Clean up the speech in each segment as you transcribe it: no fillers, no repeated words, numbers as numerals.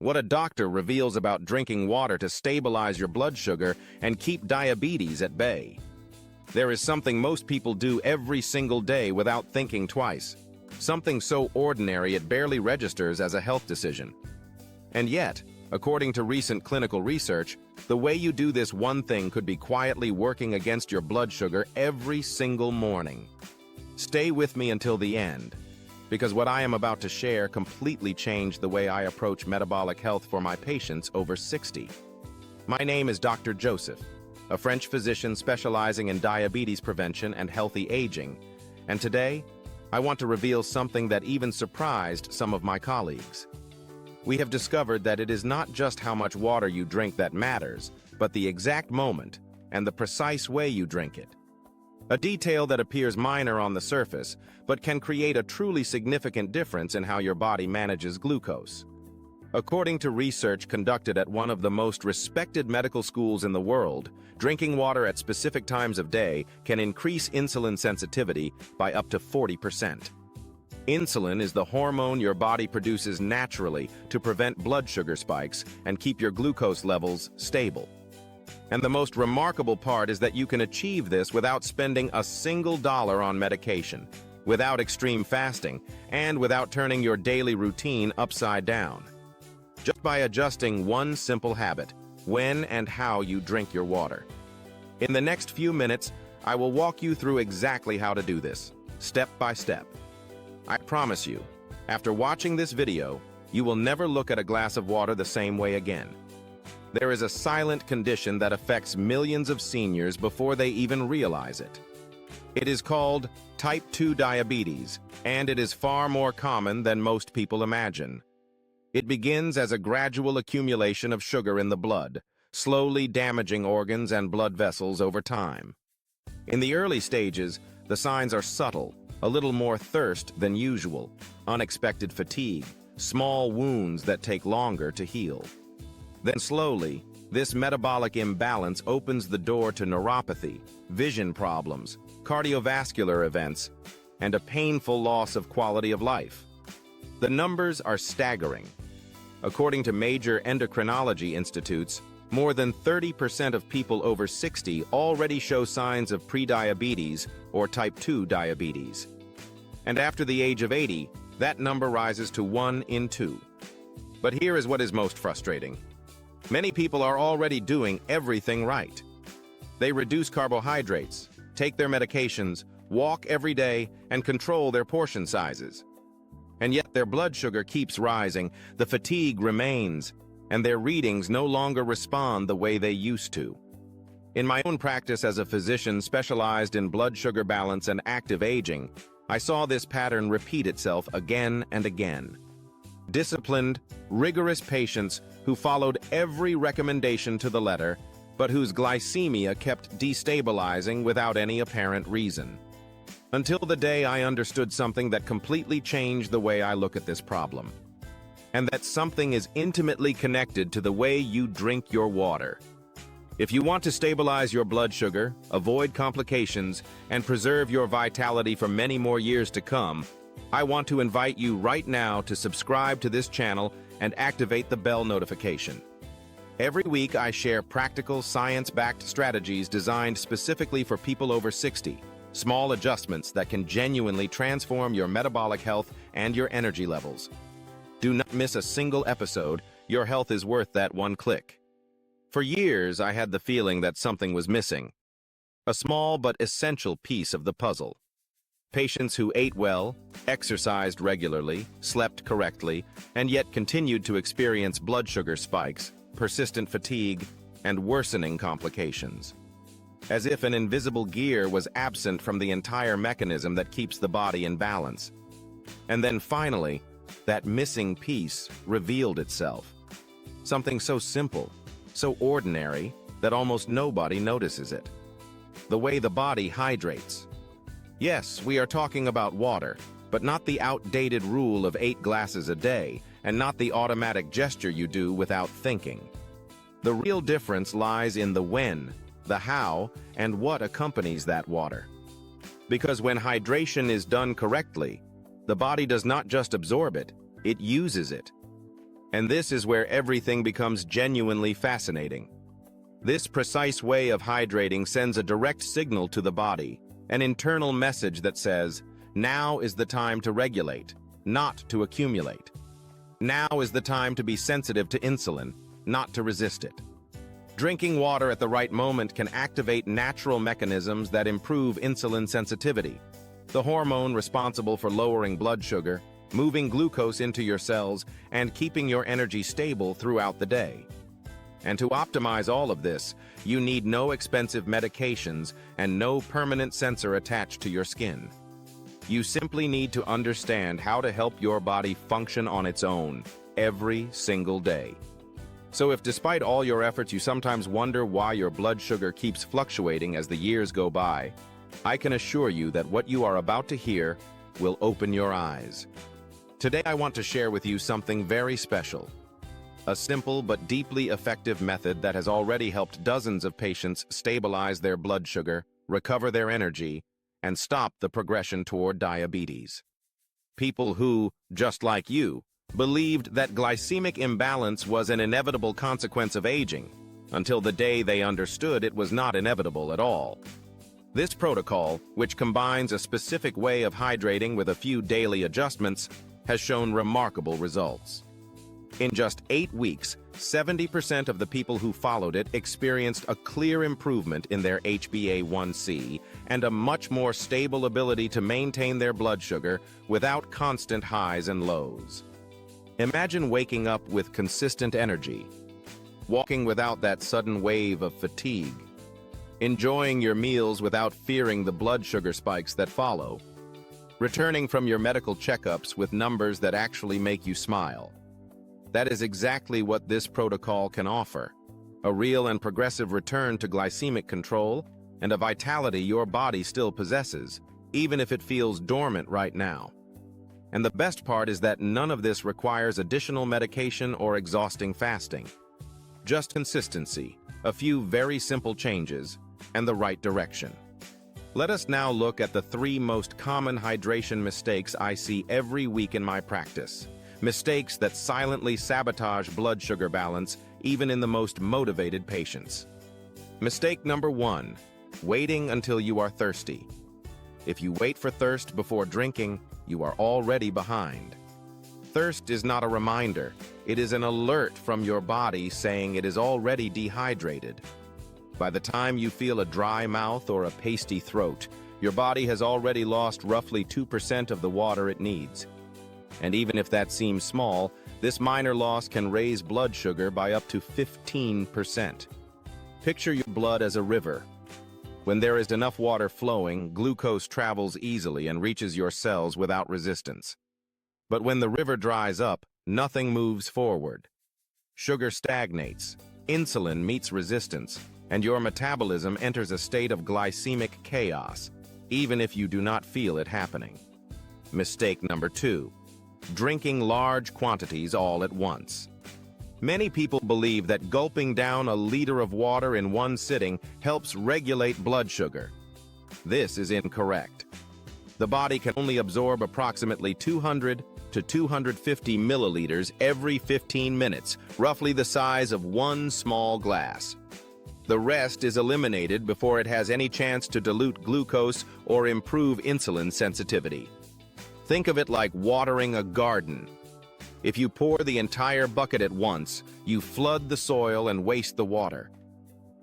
What a doctor reveals about drinking water to stabilize your blood sugar and keep diabetes at bay. There is something most people do every single day without thinking twice. Something so ordinary it barely registers as a health decision. And yet, according to recent clinical research, the way you do this one thing could be quietly working against your blood sugar every single morning. Stay with me until the end, because what I am about to share completely changed the way I approach metabolic health for my patients over 60. My name is Dr. Joseph, a French physician specializing in diabetes prevention and healthy aging, and today, I want to reveal something that even surprised some of my colleagues. We have discovered that it is not just how much water you drink that matters, but the exact moment and the precise way you drink it. A detail that appears minor on the surface, but can create a truly significant difference in how your body manages glucose. According to research conducted at one of the most respected medical schools in the world, drinking water at specific times of day can increase insulin sensitivity by up to 40%. Insulin is the hormone your body produces naturally to prevent blood sugar spikes and keep your glucose levels stable. And the most remarkable part is that you can achieve this without spending a single dollar on medication, without extreme fasting, and without turning your daily routine upside down. Just by adjusting one simple habit, when and how you drink your water. In the next few minutes, I will walk you through exactly how to do this, step by step. I promise you, after watching this video, you will never look at a glass of water the same way again. There is a silent condition that affects millions of seniors before they even realize it. It is called type 2 diabetes, and it is far more common than most people imagine. It begins as a gradual accumulation of sugar in the blood, slowly damaging organs and blood vessels over time. In the early stages, the signs are subtle, a little more thirst than usual, unexpected fatigue, small wounds that take longer to heal. Then slowly, this metabolic imbalance opens the door to neuropathy, vision problems, cardiovascular events, and a painful loss of quality of life. The numbers are staggering. According to major endocrinology institutes, more than 30% of people over 60 already show signs of prediabetes or type 2 diabetes. And after the age of 80, that number rises to 1 in 2. But here is what is most frustrating. Many people are already doing everything right. They reduce carbohydrates, take their medications, walk every day, and control their portion sizes. And yet their blood sugar keeps rising, the fatigue remains, and their readings no longer respond the way they used to. In my own practice as a physician specialized in blood sugar balance and active aging, I saw this pattern repeat itself again and again. Disciplined, rigorous patients who followed every recommendation to the letter, but whose glycemia kept destabilizing without any apparent reason. Until the day I understood something that completely changed the way I look at this problem. And that something is intimately connected to the way you drink your water. If you want to stabilize your blood sugar, avoid complications, and preserve your vitality for many more years to come, I want to invite you right now to subscribe to this channel and activate the bell notification. Every week I share practical, science-backed strategies designed specifically for people over 60. Small adjustments that can genuinely transform your metabolic health and your energy levels. Do not miss a single episode. Your health is worth that one click. For years, I had the feeling that something was missing. A small but essential piece of the puzzle. Patients who ate well, exercised regularly, slept correctly, and yet continued to experience blood sugar spikes, persistent fatigue, and worsening complications. As if an invisible gear was absent from the entire mechanism that keeps the body in balance. And then finally, that missing piece revealed itself. Something so simple, so ordinary, that almost nobody notices it. The way the body hydrates. Yes, we are talking about water, but not the outdated rule of 8 glasses a day, and not the automatic gesture you do without thinking. The real difference lies in the when, the how, and what accompanies that water. Because when hydration is done correctly, the body does not just absorb it, it uses it. And this is where everything becomes genuinely fascinating. This precise way of hydrating sends a direct signal to the body, an internal message that says, now is the time to regulate, not to accumulate. Now is the time to be sensitive to insulin, not to resist it. Drinking water at the right moment can activate natural mechanisms that improve insulin sensitivity, the hormone responsible for lowering blood sugar, moving glucose into your cells, and keeping your energy stable throughout the day. And to optimize all of this, you need no expensive medications and no permanent sensor attached to your skin. You simply need to understand how to help your body function on its own every single day. So if despite all your efforts you sometimes wonder why your blood sugar keeps fluctuating as the years go by, I can assure you that what you are about to hear will open your eyes. Today I want to share with you something very special. A simple but deeply effective method that has already helped dozens of patients stabilize their blood sugar, recover their energy, and stop the progression toward diabetes. People who, just like you, believed that glycemic imbalance was an inevitable consequence of aging, until the day they understood it was not inevitable at all. This protocol, which combines a specific way of hydrating with a few daily adjustments, has shown remarkable results. In just 8 weeks, 70% of the people who followed it experienced a clear improvement in their HbA1c and a much more stable ability to maintain their blood sugar without constant highs and lows. Imagine waking up with consistent energy, walking without that sudden wave of fatigue, enjoying your meals without fearing the blood sugar spikes that follow, returning from your medical checkups with numbers that actually make you smile. That is exactly what this protocol can offer: a real and progressive return to glycemic control and a vitality your body still possesses, even if it feels dormant right now. And the best part is that none of this requires additional medication or exhausting fasting. Just consistency, a few very simple changes, and the right direction. Let us now look at the 3 most common hydration mistakes I see every week in my practice. Mistakes that silently sabotage blood sugar balance even in the most motivated patients. Mistake number 1, waiting until you are thirsty. If you wait for thirst before drinking, you are already behind. Thirst is not a reminder, it is an alert from your body saying it is already dehydrated. By the time you feel a dry mouth or a pasty throat, your body has already lost roughly 2% of the water it needs. And even if that seems small, this minor loss can raise blood sugar by up to 15%. Picture your blood as a river. When there is enough water flowing, glucose travels easily and reaches your cells without resistance. But when the river dries up, nothing moves forward. Sugar stagnates, insulin meets resistance, and your metabolism enters a state of glycemic chaos, even if you do not feel it happening. Mistake number 2. Drinking large quantities all at once. Many people believe that gulping down a liter of water in one sitting helps regulate blood sugar. This is incorrect. The body can only absorb approximately 200 to 250 milliliters every 15 minutes, roughly the size of one small glass. The rest is eliminated before it has any chance to dilute glucose or improve insulin sensitivity. Think of it like watering a garden. If you pour the entire bucket at once, you flood the soil and waste the water.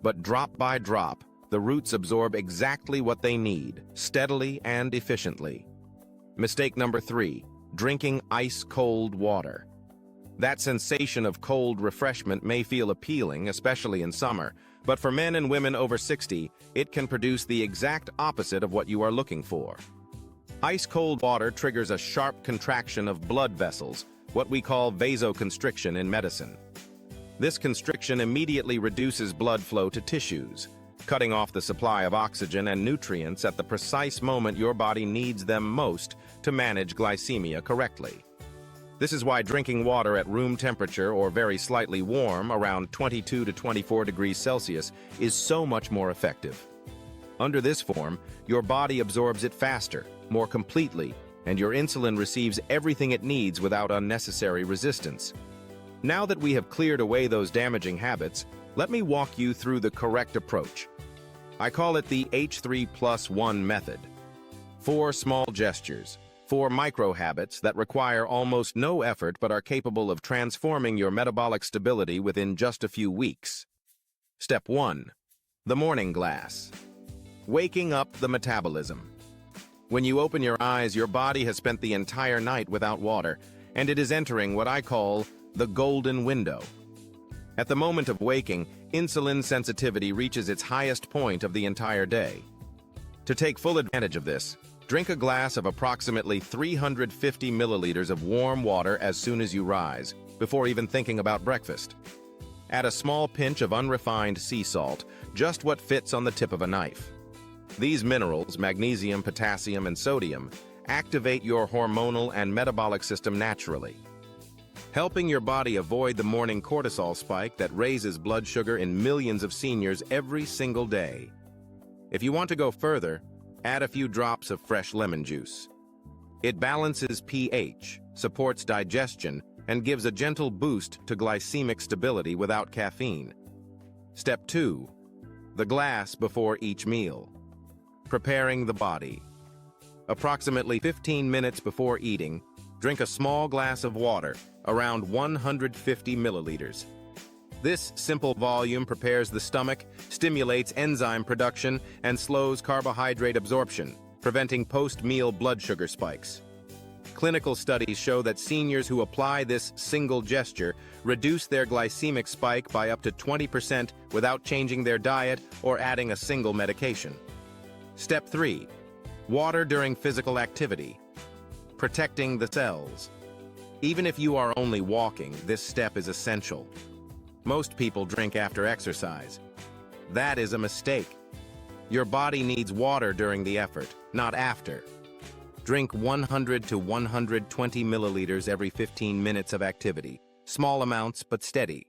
But drop by drop, the roots absorb exactly what they need, steadily and efficiently. Mistake number 3, drinking ice-cold water. That sensation of cold refreshment may feel appealing, especially in summer, but for men and women over 60, it can produce the exact opposite of what you are looking for. Ice-cold water triggers a sharp contraction of blood vessels, what we call vasoconstriction in medicine. This constriction immediately reduces blood flow to tissues, cutting off the supply of oxygen and nutrients at the precise moment your body needs them most to manage glycemia correctly. This is why drinking water at room temperature or very slightly warm, around 22 to 24 degrees Celsius, is so much more effective. Under this form, your body absorbs it faster, more completely, and your insulin receives everything it needs without unnecessary resistance. Now that we have cleared away those damaging habits, let me walk you through the correct approach. I call it the H3+1 method. 4 small gestures, 4 micro habits that require almost no effort but are capable of transforming your metabolic stability within just a few weeks. Step 1. The morning glass. Waking up the metabolism. When you open your eyes, your body has spent the entire night without water, and it is entering what I call the golden window. At the moment of waking, insulin sensitivity reaches its highest point of the entire day. To take full advantage of this, drink a glass of approximately 350 milliliters of warm water as soon as you rise, before even thinking about breakfast. Add a small pinch of unrefined sea salt, just what fits on the tip of a knife. These minerals, magnesium, potassium, and sodium, activate your hormonal and metabolic system naturally, helping your body avoid the morning cortisol spike that raises blood sugar in millions of seniors every single day. If you want to go further, add a few drops of fresh lemon juice. It balances pH, supports digestion, and gives a gentle boost to glycemic stability without caffeine. Step 2. The glass before each meal. Preparing the body. Approximately 15 minutes before eating, drink a small glass of water, around 150 milliliters. This simple volume prepares the stomach, stimulates enzyme production, and slows carbohydrate absorption, preventing post-meal blood sugar spikes. Clinical studies show that seniors who apply this single gesture reduce their glycemic spike by up to 20% without changing their diet or adding a single medication. Step 3. Water during physical activity. Protecting the cells. Even if you are only walking, this step is essential. Most people drink after exercise. That is a mistake. Your body needs water during the effort, not after. Drink 100 to 120 milliliters every 15 minutes of activity. Small amounts, but steady.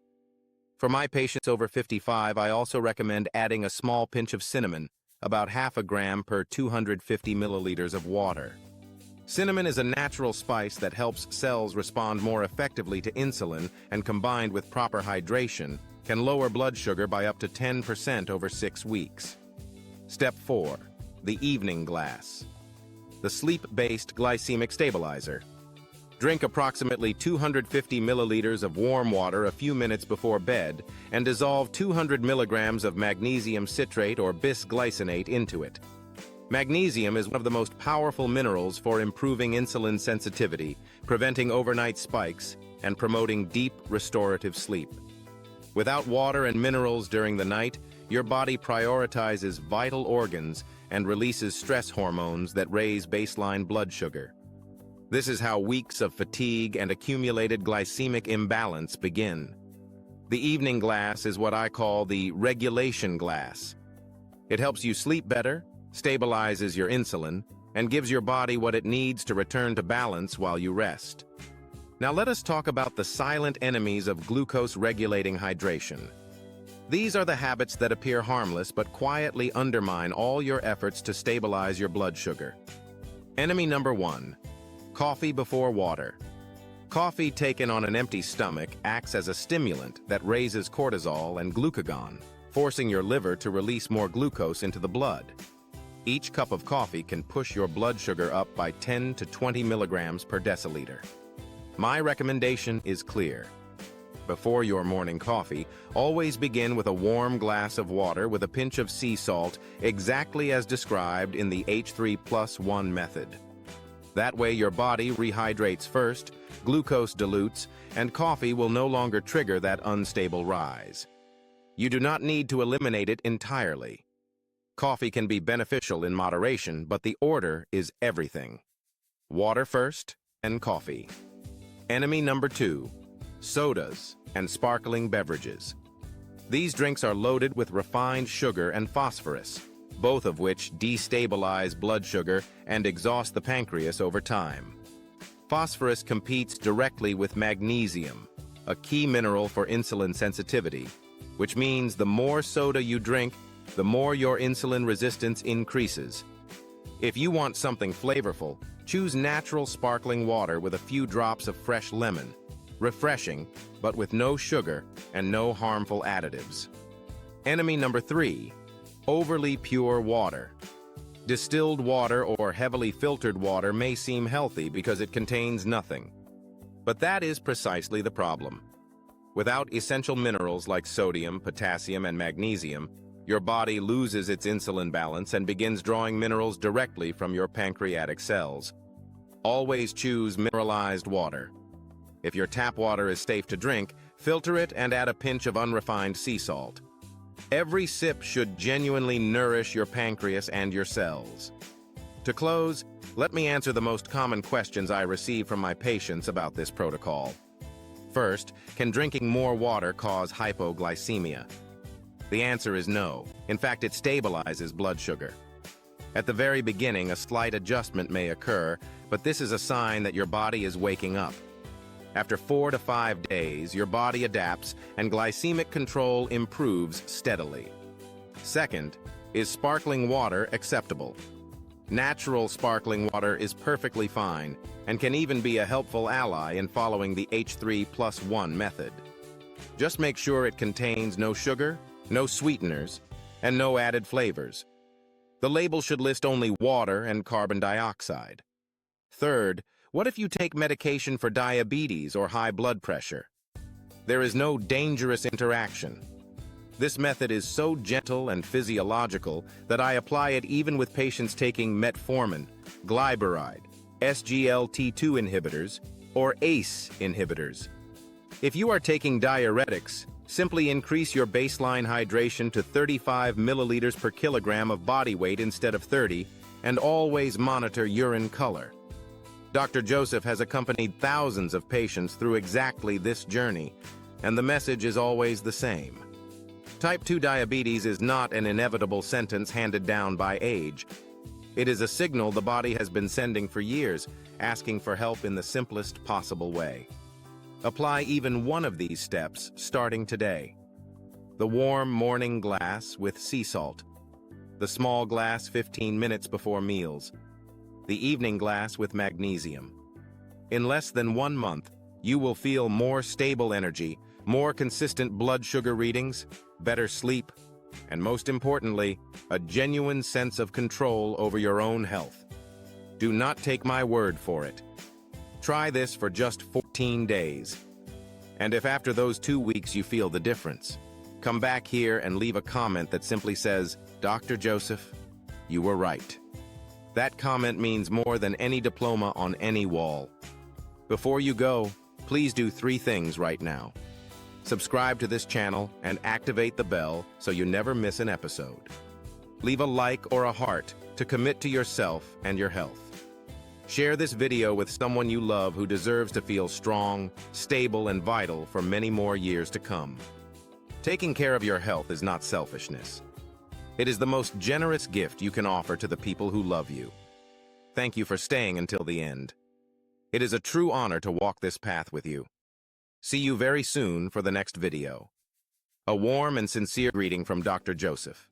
For my patients over 55, I also recommend adding a small pinch of cinnamon, about half a gram per 250 milliliters of water. Cinnamon is a natural spice that helps cells respond more effectively to insulin, and combined with proper hydration, can lower blood sugar by up to 10% over 6 weeks. Step 4. The evening glass. The sleep-based glycemic stabilizer. Drink approximately 250 milliliters of warm water a few minutes before bed and dissolve 200 milligrams of magnesium citrate or bisglycinate into it. Magnesium is one of the most powerful minerals for improving insulin sensitivity, preventing overnight spikes, and promoting deep, restorative sleep. Without water and minerals during the night, your body prioritizes vital organs and releases stress hormones that raise baseline blood sugar. This is how weeks of fatigue and accumulated glycemic imbalance begin. The evening glass is what I call the regulation glass. It helps you sleep better, stabilizes your insulin, and gives your body what it needs to return to balance while you rest. Now let us talk about the silent enemies of glucose-regulating hydration. These are the habits that appear harmless but quietly undermine all your efforts to stabilize your blood sugar. Enemy number 1. Coffee before water. Coffee taken on an empty stomach acts as a stimulant that raises cortisol and glucagon, forcing your liver to release more glucose into the blood. Each cup of coffee can push your blood sugar up by 10 to 20 milligrams per deciliter. My recommendation is clear. Before your morning coffee, always begin with a warm glass of water with a pinch of sea salt, exactly as described in the H3+1 method. That way your body rehydrates first, glucose dilutes, and coffee will no longer trigger that unstable rise. You do not need to eliminate it entirely. Coffee can be beneficial in moderation, but the order is everything. Water first, and coffee. Enemy number 2. Sodas and sparkling beverages. These drinks are loaded with refined sugar and phosphorus, both of which destabilize blood sugar and exhaust the pancreas over time. Phosphorus competes directly with magnesium, a key mineral for insulin sensitivity, which means the more soda you drink, the more your insulin resistance increases. If you want something flavorful, choose natural sparkling water with a few drops of fresh lemon. refreshing, but with no sugar and no harmful additives. Enemy number 3, overly pure water. Distilled water or heavily filtered water may seem healthy because it contains nothing. But that is precisely the problem. Without essential minerals like sodium, potassium, and magnesium, your body loses its insulin balance and begins drawing minerals directly from your pancreatic cells. Always choose mineralized water. If your tap water is safe to drink, filter it and add a pinch of unrefined sea salt. Every sip should genuinely nourish your pancreas and your cells. To close, let me answer the most common questions I receive from my patients about this protocol. First, can drinking more water cause hypoglycemia? The answer is no. In fact, it stabilizes blood sugar. At the very beginning, a slight adjustment may occur, but this is a sign that your body is waking up. After 4 to 5 days, your body adapts and glycemic control improves steadily. Second, is sparkling water acceptable? Natural sparkling water is perfectly fine and can even be a helpful ally in following the H3+1 method. Just make sure it contains no sugar, no sweeteners, and no added flavors. The label should list only water and carbon dioxide. Third, what if you take medication for diabetes or high blood pressure? There is no dangerous interaction. This method is so gentle and physiological that I apply it even with patients taking metformin, glyburide, SGLT2 inhibitors, or ACE inhibitors. If you are taking diuretics, simply increase your baseline hydration to 35 milliliters per kilogram of body weight instead of 30, and always monitor urine color. Dr. Joseph has accompanied thousands of patients through exactly this journey, and the message is always the same. Type 2 diabetes is not an inevitable sentence handed down by age. It is a signal the body has been sending for years, asking for help in the simplest possible way. Apply even one of these steps starting today. The warm morning glass with sea salt. The small glass 15 minutes before meals. The evening glass with magnesium. In less than 1 month, you will feel more stable energy, more consistent blood sugar readings, better sleep, and most importantly, a genuine sense of control over your own health. Do not take my word for it. Try this for just 14 days. And if after those 2 weeks you feel the difference, come back here and leave a comment that simply says, "Dr. Joseph, you were right." That comment means more than any diploma on any wall. Before you go, please do 3 things right now. Subscribe to this channel and activate the bell so you never miss an episode. Leave a like or a heart to commit to yourself and your health. Share this video with someone you love who deserves to feel strong, stable, and vital for many more years to come. Taking care of your health is not selfishness. It is the most generous gift you can offer to the people who love you. Thank you for staying until the end. It is a true honor to walk this path with you. See you very soon for the next video. A warm and sincere greeting from Dr. Joseph.